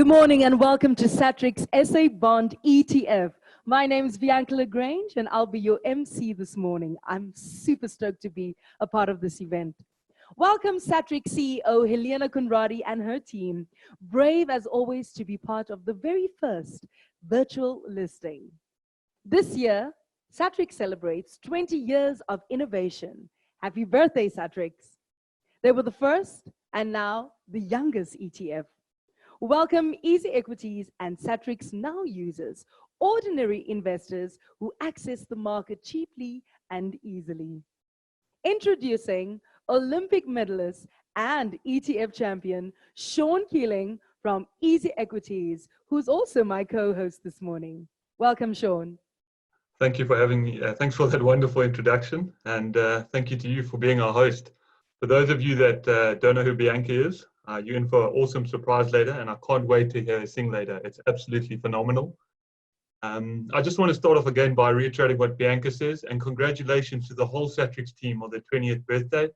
Good morning and welcome to Satrix SA Bond ETF. My name is Bianca Lagrange and I'll be your MC this morning. I'm super stoked to be a part of this event. Welcome Satrix CEO Helena Conradi and her team. Brave as always to be part of the very first virtual listing. This year, Satrix celebrates 20 years of innovation. Happy birthday, Satrix. They were the first and now the youngest ETF. Welcome Easy Equities and Satrix Now users, ordinary investors who access the market cheaply and easily. Introducing Olympic medalist and ETF champion, Sean Keeling from Easy Equities, who's also my co-host this morning. Welcome, Sean. Thank you for having me. Thanks for that wonderful introduction, and thank you to you for being our host. For those of you that don't know who Bianca is, you're in for an awesome surprise later, and I can't wait to hear her sing later. It's absolutely phenomenal. I just want to start off again by reiterating what Bianca says, and congratulations to the whole Satrix team on their 20th birthday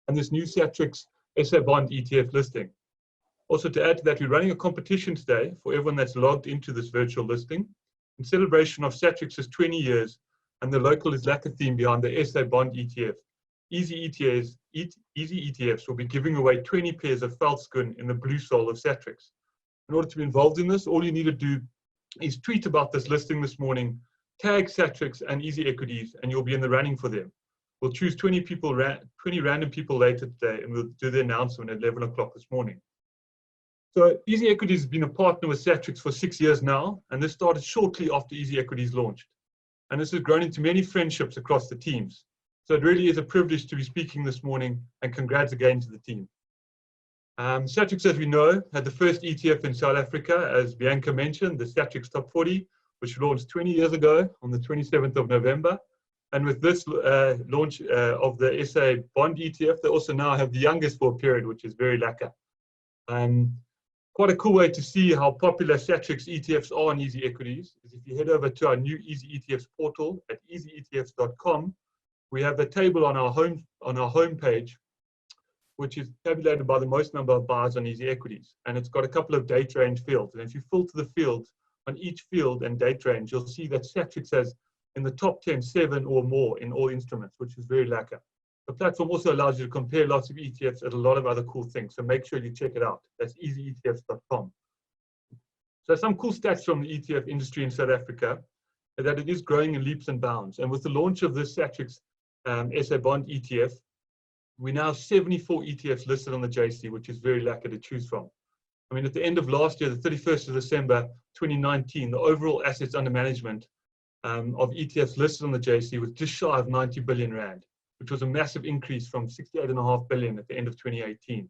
and this new Satrix SA Bond ETF listing. Also, to add to that, we're running a competition today for everyone that's logged into this virtual listing in celebration of Satrix's 20 years and the local Islaka theme behind the SA Bond ETF. Easy ETFs will be giving away 20 pairs of Veldskun in the blue soul of Satrix. In order to be involved in this, all you need to do is tweet about this listing this morning, tag Satrix and Easy Equities, and you'll be in the running for them. We'll choose 20 random people later today, and we'll do the announcement at 11 o'clock this morning. So Easy Equities has been a partner with Satrix for 6 years now, and this started shortly after Easy Equities launched. And this has grown into many friendships across the teams. So it really is a privilege to be speaking this morning, and congrats again to the team. Satrix, as we know, had the first ETF in South Africa, as Bianca mentioned, the Satrix Top 40, which launched 20 years ago on the 27th of November. And with this launch of the SA Bond ETF, they also now have the youngest for a period, which is very lekker. Quite a cool way to see how popular Satrix ETFs are on Easy Equities is if you head over to our new Easy ETFs portal at easyetfs.com. We have a table on our home page, which is tabulated by the most number of buyers on Easy Equities, and it's got a couple of date range fields. And if you filter the fields on each field and date range, you'll see that Satrix has in the top 10 7 or more in all instruments, which is very lekker. The platform also allows you to compare lots of ETFs and a lot of other cool things, so make sure you check it out. That's easyetfs.com. So some cool stats from the ETF industry in South Africa is that it is growing in leaps and bounds. And with the launch of this Satrix SA Bond ETF, we now have 74 ETFs listed on the JSE, which is very lekker to choose from. I mean, at the end of last year, the 31st of December 2019, the overall assets under management of ETFs listed on the JSE was just shy of 90 billion rand, which was a massive increase from 68.5 billion at the end of 2018.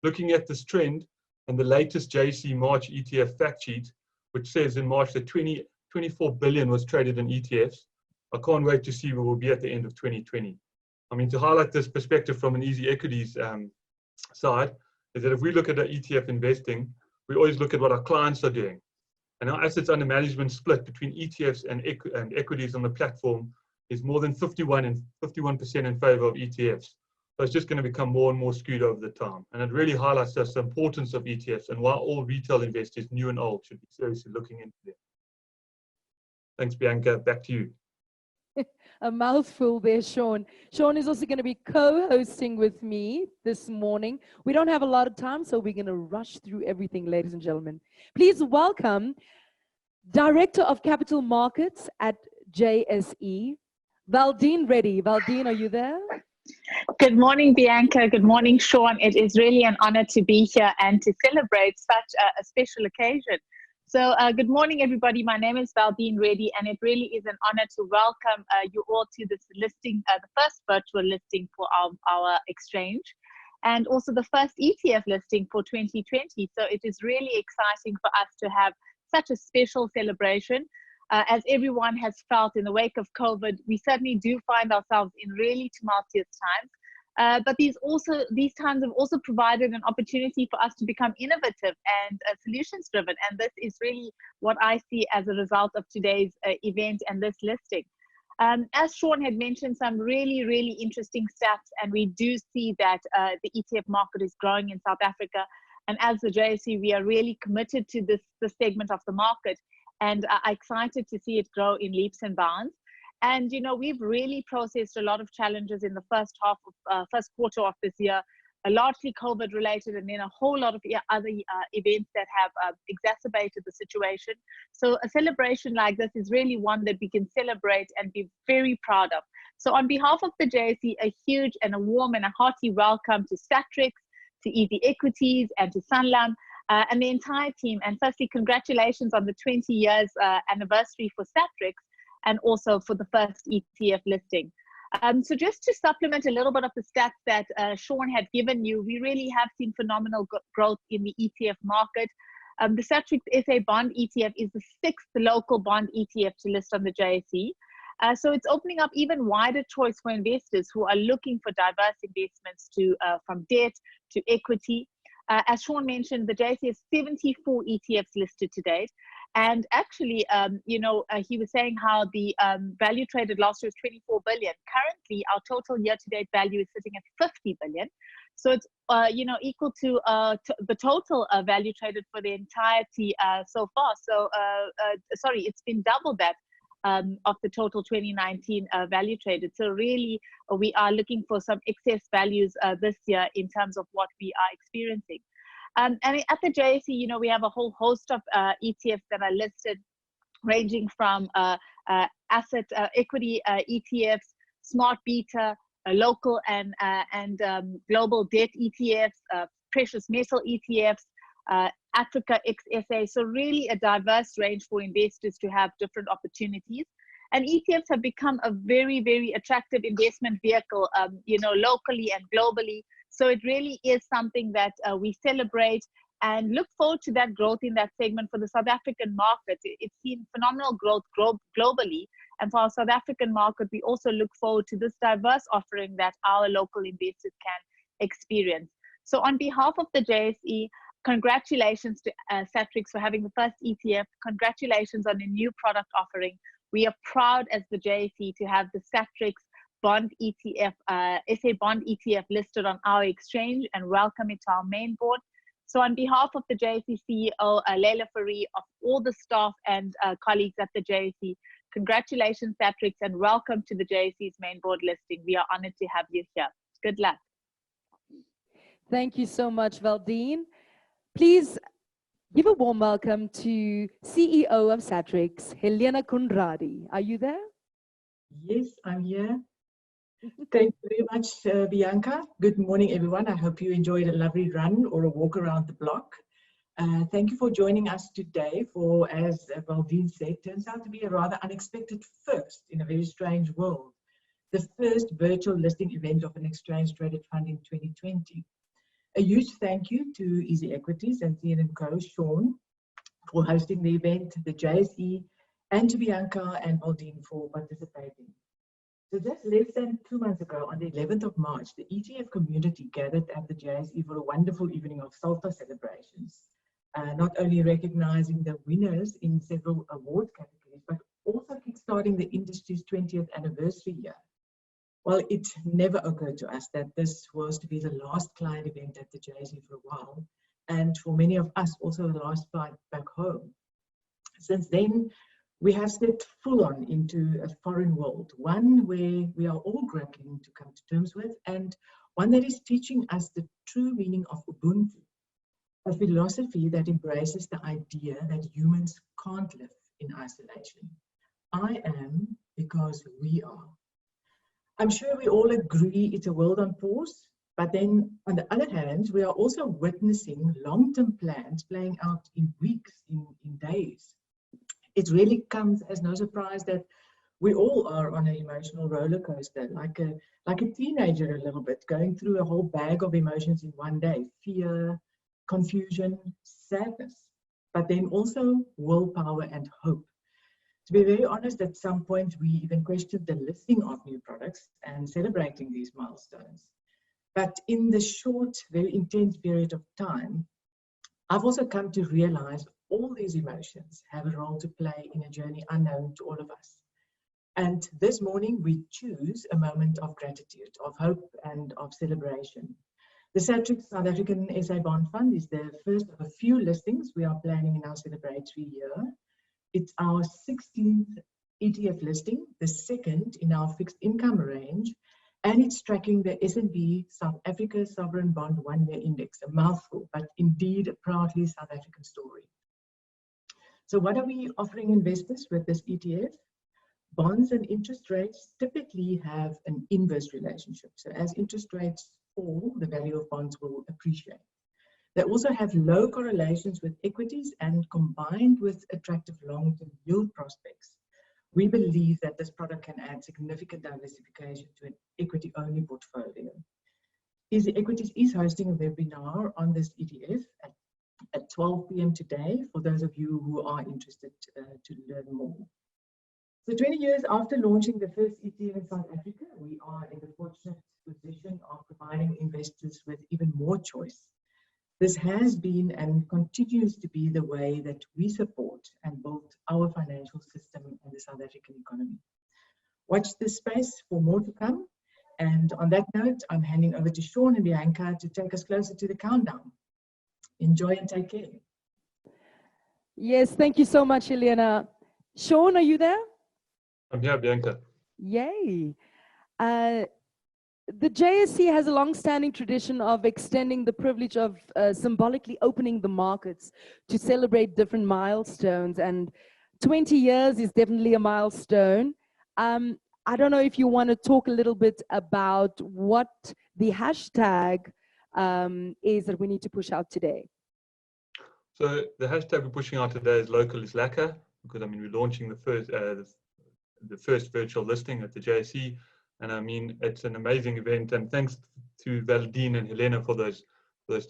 Looking at this trend and the latest JSE March ETF fact sheet, which says in March that 24 billion was traded in ETFs, I can't wait to see where we'll be at the end of 2020. I mean, to highlight this perspective from an Easy Equities side, is that if we look at our ETF investing, we always look at what our clients are doing. And our assets under management split between ETFs and equities on the platform is more than 51% in favor of ETFs. So it's just going to become more and more skewed over the time. And it really highlights us the importance of ETFs and why all retail investors, new and old, should be seriously looking into them. Thanks, Bianca. Back to you. A mouthful there, Sean. Sean is also going to be co-hosting with me this morning. We don't have a lot of time, so we're going to rush through everything, ladies and gentlemen. Please welcome Director of Capital Markets at JSE, Valdine Reddy. Valdine, are you there? Good morning, Bianca. Good morning, Sean. It is really an honor to be here and to celebrate such a special occasion. So good morning, everybody. My name is Valdine Reddy, and it really is an honor to welcome you all to this listing, the first virtual listing for our exchange, and also the first ETF listing for 2020. So it is really exciting for us to have such a special celebration. As everyone has felt in the wake of COVID, we certainly do find ourselves in really tumultuous times. But these times have also provided an opportunity for us to become innovative and solutions driven. And this is really what I see as a result of today's event and this listing. As Sean had mentioned, some really, really interesting stats, and we do see that the ETF market is growing in South Africa. And as the JSE, we are really committed to this segment of the market and are excited to see it grow in leaps and bounds. And, you know, we've really processed a lot of challenges in the first quarter of this year, largely COVID related, and then a whole lot of other events that have exacerbated the situation. So a celebration like this is really one that we can celebrate and be very proud of. So on behalf of the JSE, a huge and a warm and a hearty welcome to Satrix, to Easy Equities, and to Sanlam, and the entire team. And firstly, congratulations on the 20 years anniversary for Satrix, and also for the first ETF listing. So just to supplement a little bit of the stats that Sean had given you, we really have seen phenomenal growth in the ETF market. The Satrix SA Bond ETF is the 6th local bond ETF to list on the JSE. So it's opening up even wider choice for investors who are looking for diverse investments from debt to equity. As Sean mentioned, the JSE has 74 ETFs listed to date. And actually, you know, he was saying how the value traded last year was 24 billion. Currently, our total year-to-date value is sitting at 50 billion. So it's, you know, equal to the total value traded for the entirety so far. So, sorry, it's been double that of the total 2019 value traded. So really, we are looking for some excess values this year in terms of what we are experiencing. And at the JSE, you know, we have a whole host of ETFs that are listed, ranging from asset equity ETFs, smart beta, local and global debt ETFs, precious metal ETFs, Africa XSA. So really a diverse range for investors to have different opportunities. And ETFs have become a very, very attractive investment vehicle, you know, locally and globally. So it really is something that we celebrate and look forward to that growth in that segment for the South African market. It's seen phenomenal growth globally. And for our South African market, we also look forward to this diverse offering that our local investors can experience. So on behalf of the JSE, congratulations to Satrix for having the first ETF. Congratulations on a new product offering. We are proud as the JSE to have the Satrix Bond ETF, SA Bond ETF listed on our exchange, and welcome it to our main board. So on behalf of the JSE CEO, Leila Fourie, of all the staff and colleagues at the JSE, congratulations Satrix, and welcome to the JSE's main board listing. We are honored to have you here. Good luck. Thank you so much, Valdine. Please give a warm welcome to CEO of Satrix, Helena Conradi. Are you there? Yes, I'm here. Thank you very much, Bianca. Good morning, everyone. I hope you enjoyed a lovely run or a walk around the block. Thank you for joining us today for, as Valdine said, turns out to be a rather unexpected first in a very strange world. The first virtual listing event of an exchange-traded fund in 2020. A huge thank you to Easy Equities and CN&CO, Sean, for hosting the event, the JSE, and to Bianca and Valdine for participating. So just less than 2 months ago, on the 11th of March, the ETF community gathered at the JSE for a wonderful evening of Salta celebrations, not only recognizing the winners in several award categories, but also kickstarting the industry's 20th anniversary year. Well, it never occurred to us that this was to be the last client event at the JSE for a while, and for many of us also the last flight back home. Since then, we have stepped full on into a foreign world, one where we are all grappling to come to terms with, and one that is teaching us the true meaning of Ubuntu, a philosophy that embraces the idea that humans can't live in isolation. I am because we are. I'm sure we all agree it's a world on pause, but then on the other hand, we are also witnessing long-term plans playing out in weeks, in days. It really comes as no surprise that we all are on an emotional roller coaster, like a teenager a little bit, going through a whole bag of emotions in one day: fear, confusion, sadness, but then also willpower and hope. To be very honest, at some point we even questioned the listing of new products and celebrating these milestones. But in the short, very intense period of time, I've also come to realize all these emotions have a role to play in a journey unknown to all of us. And this morning we choose a moment of gratitude, of hope, and of celebration. The Satrix South African SA Bond Fund is the first of a few listings we are planning in our celebratory year. It's our 16th ETF listing, the second in our fixed income range, and it's tracking the S&P South Africa Sovereign Bond 1-year index, a mouthful, but indeed a proudly South African story. So what are we offering investors with this ETF? Bonds and interest rates typically have an inverse relationship. So as interest rates fall, the value of bonds will appreciate. They also have low correlations with equities, and combined with attractive long-term yield prospects, we believe that this product can add significant diversification to an equity-only portfolio. Easy Equities is hosting a webinar on this ETF at 12 p.m. today for those of you who are interested to learn more. So 20 years after launching the first ETF in South Africa, we are in the fortunate position of providing investors with even more choice. This has been and continues to be the way that we support and build our financial system and the South African economy. Watch this space for more to come. And on that note, I'm handing over to Sean and Bianca to take us closer to the countdown. Enjoy and take care. Yes, thank you so much, Helena. Sean, are you there? I'm here, Bianca. Yay. The JSE has a long-standing tradition of extending the privilege of symbolically opening the markets to celebrate different milestones, and 20 years is definitely a milestone. I don't know if you want to talk a little bit about what the hashtag is that we need to push out today. So the hashtag we're pushing out today is local is lacquer, because I mean we're launching the first virtual listing at the JSE. And I mean, it's an amazing event, and thanks to Valdine and Helena for those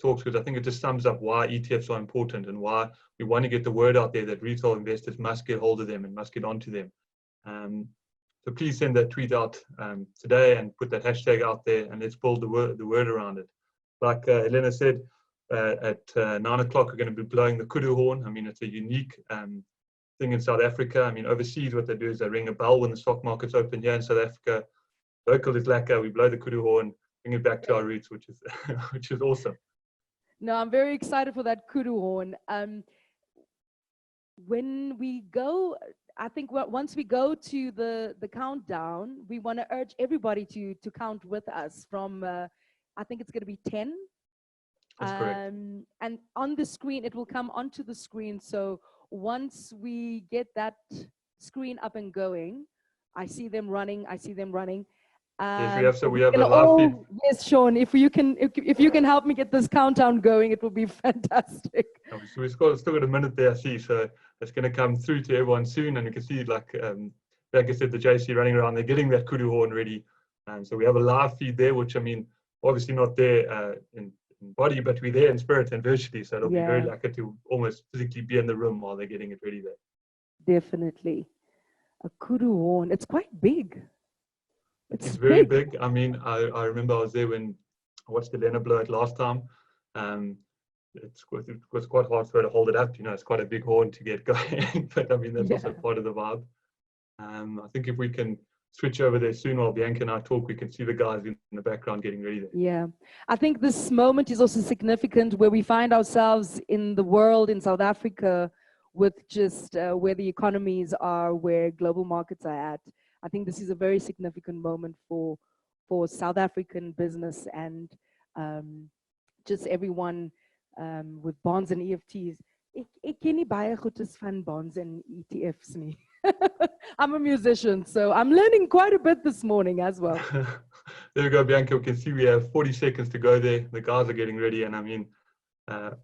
talks, because I think it just sums up why ETFs are important and why we want to get the word out there that retail investors must get hold of them and must get onto them. So please send that tweet out today and put that hashtag out there, and let's build the word around it. Like Helena said, at 9 o'clock we're going to be blowing the kudu horn. I mean, it's a unique thing in South Africa. I mean, overseas what they do is they ring a bell when the stock market's open. Here in South Africa, local is lacquer. We blow the kudu horn, bring it back to our roots, which is awesome. No, I'm very excited for that kudu horn. When we go, I think once we go to the countdown, we want to urge everybody to count with us from, I think it's going to be 10. That's correct. And on the screen, it will come onto the screen. So once we get that screen up and going, I see them running. Yes, we have a live feed. Yes, Sean, if you can help me get this countdown going, it will be fantastic. So we've still got a minute there, I see, so it's going to come through to everyone soon, and you can see, like I said, the JSE running around, they're getting that kudu horn ready, and so we have a live feed there, which I mean, obviously not there in body, but we're there in spirit and virtually, so it'll be very lucky to almost physically be in the room while they're getting it ready there. Definitely. A kudu horn, it's quite big. It's very big. I mean, I remember I was there when I watched Helena blow it last time. It was quite hard for her to hold it up. You know, it's quite a big horn to get going, but I mean, that's also part of the vibe. I think if we can switch over there soon while Bianca and I talk, we can see the guys in the background getting ready there. Yeah, I think this moment is also significant where we find ourselves in the world, in South Africa, with just where the economies are, where global markets are at. I think this is a very significant moment for South African business and just everyone with bonds and EFTs. Ek ken nie baie goedes van bonds and ETFs nie. I'm a musician, so I'm learning quite a bit this morning as well. There we go, Bianca. We can see we have 40 seconds to go there. The guys are getting ready, and I mean,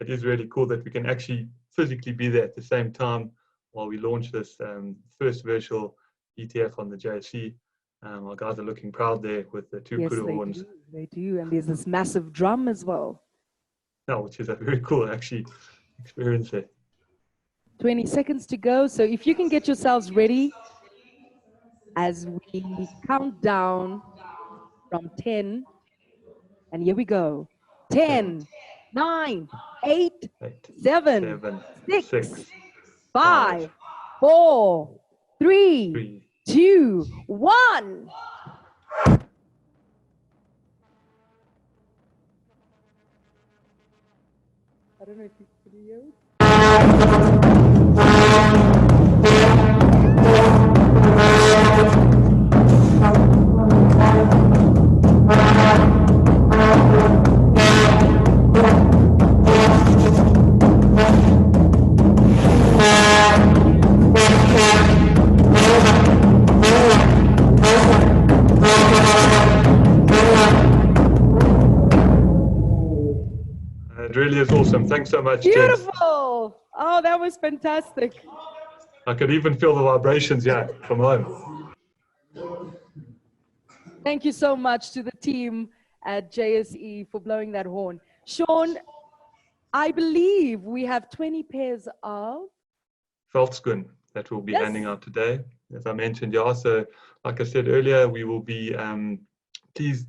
it is really cool that we can actually physically be there at the same time while we launch this first virtual ETF on the JSE. Our guys are looking proud there with the two kudu horns. They do, and there's this massive drum as well. No, which is a very cool actually experience there. 20 seconds to go, so if you can get yourselves ready as we count down from 10, and here we go. 10, 9, 8, 7, 6, 5, 4, 3, 2, 1. don't know if you can hear it. It really is awesome. Thanks so much, Jess. Beautiful. Oh, that was fantastic. I could even feel the vibrations from home. Thank you so much to the team at JSE for blowing that horn. Sean, I believe we have 20 pairs of Veldskoen that we'll be handing out today. As I mentioned, so like I said earlier, we will be, please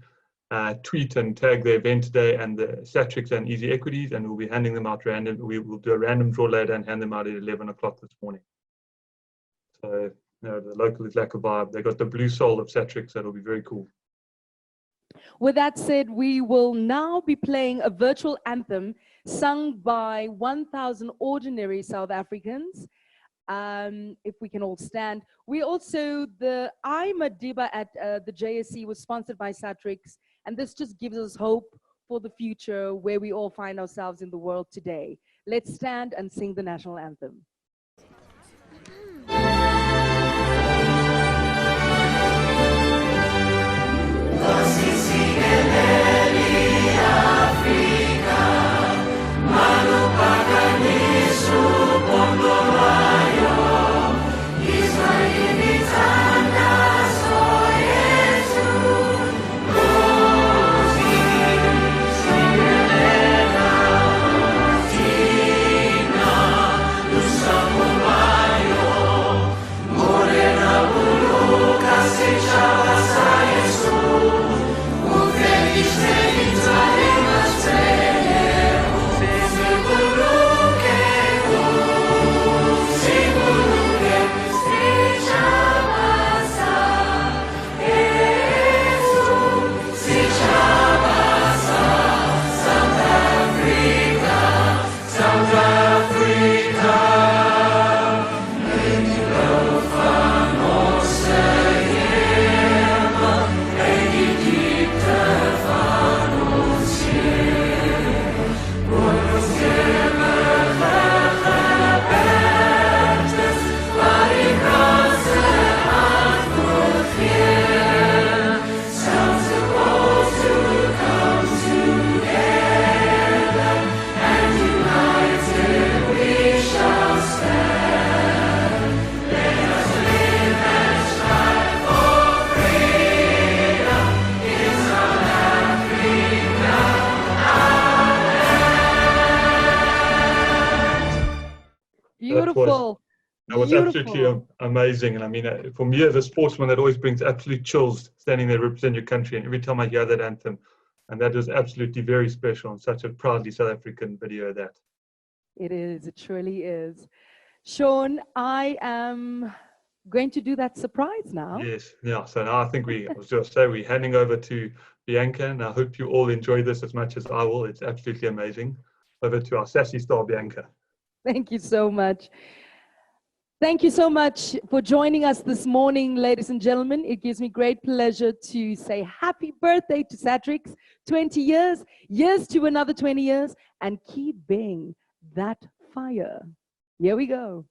tweet and tag the event today and the Satrix and Easy Equities, and we'll be handing them out random. We will do a random draw later and hand them out at 11 o'clock this morning. So, the local is like a vibe. They got the blue soul of Satrix. That'll be very cool. With that said, we will now be playing a virtual anthem sung by 1,000 ordinary South Africans. If we can all stand. We also, the Madiba at the JSE was sponsored by Satrix, and this just gives us hope for the future where we all find ourselves in the world today. Let's stand and sing the national anthem. Beautiful. That was absolutely amazing. And I mean, for me as a sportsman, that always brings absolute chills standing there representing your country. And every time I hear that anthem, and that was absolutely very special and such a proudly South African video that. It is, it truly is. Sean, I am going to do that surprise now. Yes, yeah. So now I think I was just say we're handing over to Bianca, and I hope you all enjoy this as much as I will. It's absolutely amazing. Over to our sassy star, Bianca. Thank you so much. Thank you so much for joining us this morning, ladies and gentlemen. It gives me great pleasure to say happy birthday to Satrix, 20 years, years to another 20 years, and keep being that fire. Here we go.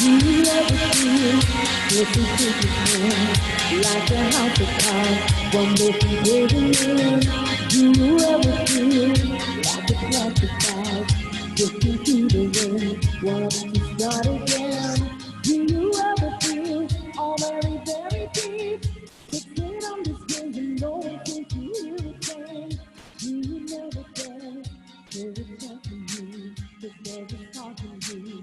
Do you ever feel this is like a house of cards, one day from building in? Do you ever feel like a plastic bag, drifting through the wind, want to start again? Do you ever feel all very, very deep, fixing on this game and no one thinks you hear it saying? Do you never dare to talk to you, cause they're just talking to you?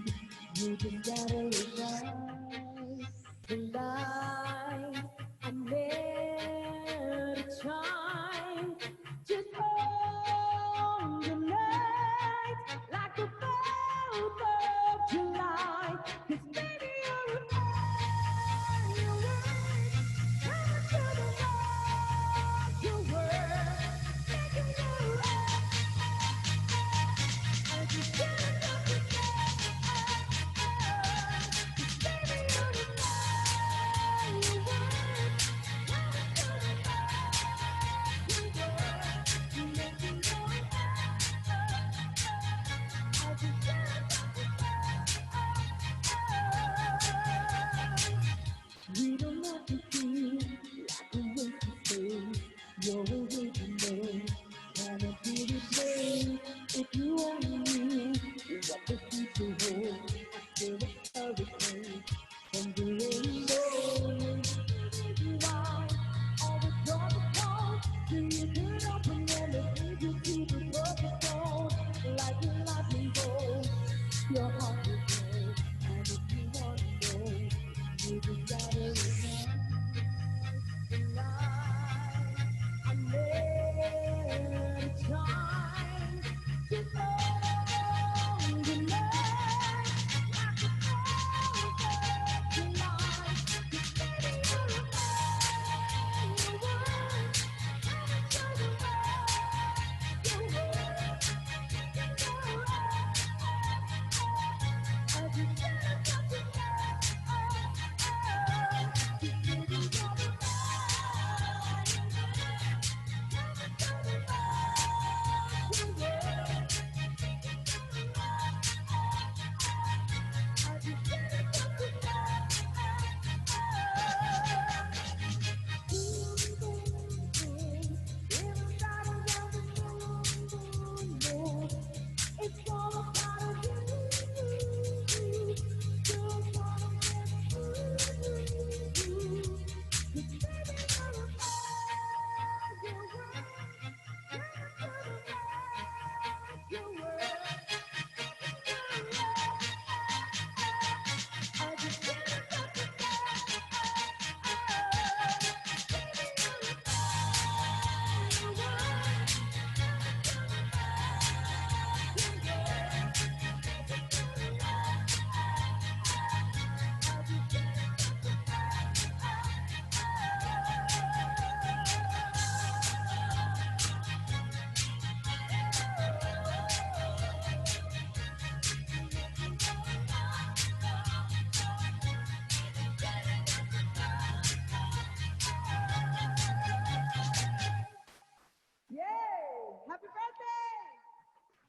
You just gotta realize the light I'm there to shine, just on the night like the 4th of July. 'Cause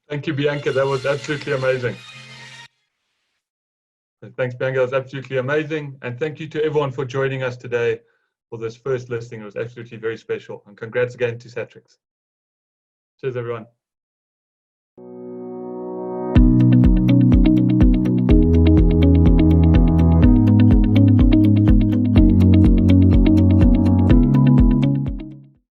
Thank you, Bianca. That was absolutely amazing. Thanks, Bianca. That was absolutely amazing. And thank you to everyone for joining us today for this first listing. It was absolutely very special. And congrats again to Satrix. Cheers, everyone.